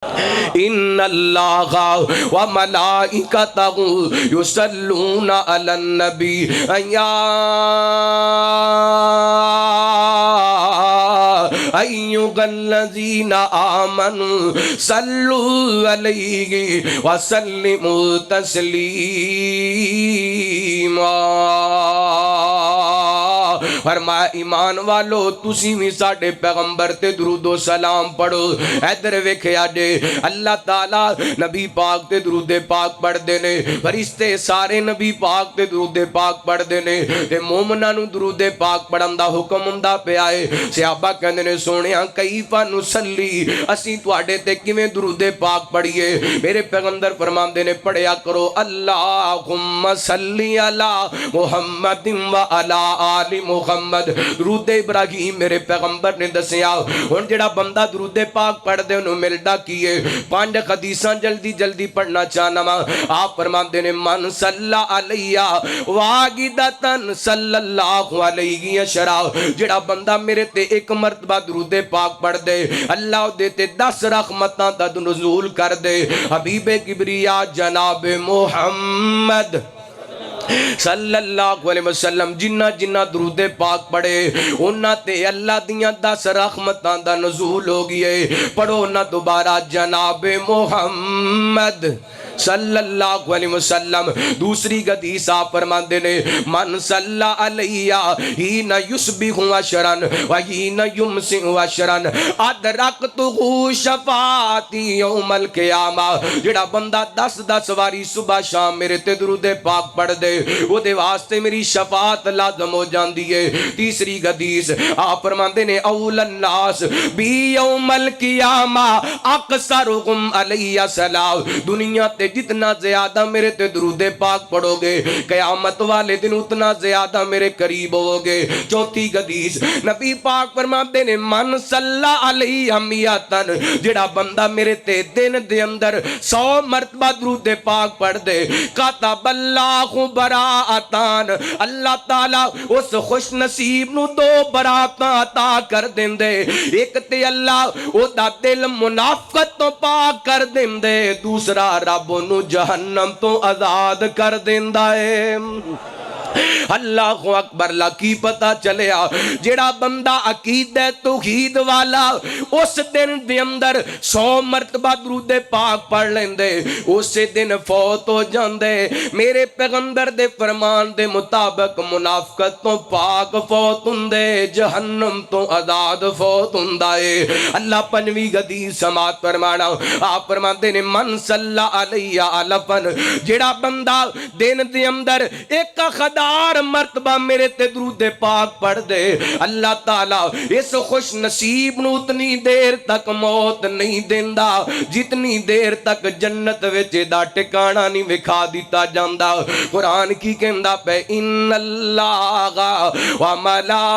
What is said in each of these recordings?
ان اللہ و ملائکتہ یصلون علی النبی یا ایھا الذین آمنوا صلوا علیہ وسلموا تسلیما۔ فرمایا ایمان والو تسی بھی ساڈے پیغمبر تے درود و سلام پڑھو۔ ادھر ویکھیا جے اللہ تعالی نبی پاک تے درود پاک پڑھ دے نے، فرشتے سارے نبی پاک تے درود پاک پڑھ دے نے، تے مومناں نوں درود پاک پڑھن دا حکم ہوندا پیا ہے۔ صحابہ کہندے نے سونیا کیف نصلی، اسی تواڈے تے کیویں درود پاک پڑھیے؟ میرے پیغمبر فرماندے نے پڑھیا کرو اللہم صلی علی محمد و علی آل محمد۔ درود ابراہیم میرے پیغمبر نے دسیا ہن جڑا بندہ درود پاک پڑھ دے انہوں ملدا کیے؟ 5 حدیثاں جلدی جلدی پڑھنا چاہنا وا۔ آپ فرماندے نے من صلی علیہ واحدۃ صلی اللہ علیہ عشرہ، جڑا بندہ میرے تے ایک مرتبہ درود پاک پڑھ دے اللہ دے تے 10 رحمتاں دا نزول کر دے۔ حبیب کبریا جناب محمد صلی اللہ علیہ وسلم جنہ جنہ درود پاک پڑھے انہاں تے اللہ دیاں 10 رحمتاں دا نزول ہو گئے۔ پڑھو نہ دوبارہ جناب محمد صلی اللہ علیہ وسلم۔ دوسری حدیث آپ فرماندے نے من صلی علیہ حین یصبح عشرا وحین یمسی عشرا ادرکتہ شفاعتی یوم القیامہ، جڑا بندہ 10 واری صبح شام میرے تے درود پاک پڑھ دے وہ دے واسطے میری شفاعت لازم ہو جاندی ہے۔ تیسری حدیث آپ فرماندے نے اول الناس بی یوم القیامہ اکثرہم علیہ السلام، دنیا تے جتنا زیادہ میرے تے درود پاک پڑھو گے قیامت والے دن اتنا زیادہ میرے قریب ہو گے۔ چوتھی حدیث نبی پاک فرماتے نے من صلی علیہ میاتن، جڑا بندہ میرے تے دن دے اندر 100 مرتبہ درود پاک پڑھ دے کتب اللہ براءتان، اللہ تعالیٰ اس خوش نصیب نو 2 براتاں عطا کر دیندے۔ ایک تے اللہ او دا دل منافقت تو پاک کر دیندے، دوسرا رب نو جہنم تو آزاد کر دیندا ہے۔ اللہ اکبر۔ لا کی پتا چلیا جڑا بندہ عقیدہ توحید والا اس دن دے اندر 100 مرتبہ درود پاک پڑھ لیندے اسی دن فوت ہو جاندے۔ میرے پیغمبر دے فرمان دے مطابق منافقت تو پاک فوت ہوندے، جہنم تو آزاد فوت ہوندا ہے۔ اللہ 5ویں حدیث سماعت فرمانا آپ فرماندے نے من صلی علیہ الفن، جڑا بندہ دن دے اندر 1000 مرتبہ میرے تے درود پاک پڑھ دے اللہ تعالیٰ اس خوش نصیب نو اتنی دیر تک موت نہیں دیندا جتنی دیر تک جنت وچ دا ٹکانا نہیں وکھا دیتا جاندا۔ قرآن کی کہندا پہ ان اللہ و ملائکتہ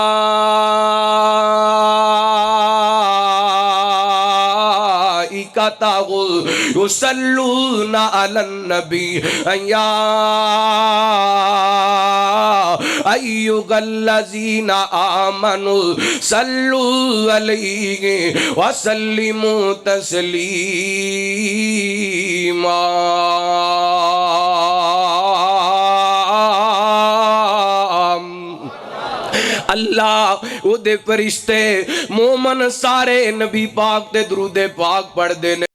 یصلون علی النبی یا ایھا الذین آمنوا صلوا علیہ وسلموا تسلیما۔ اللہ او دے فرشتے مومن سارے نبی پاک دے درود پاک پڑھ دے نے۔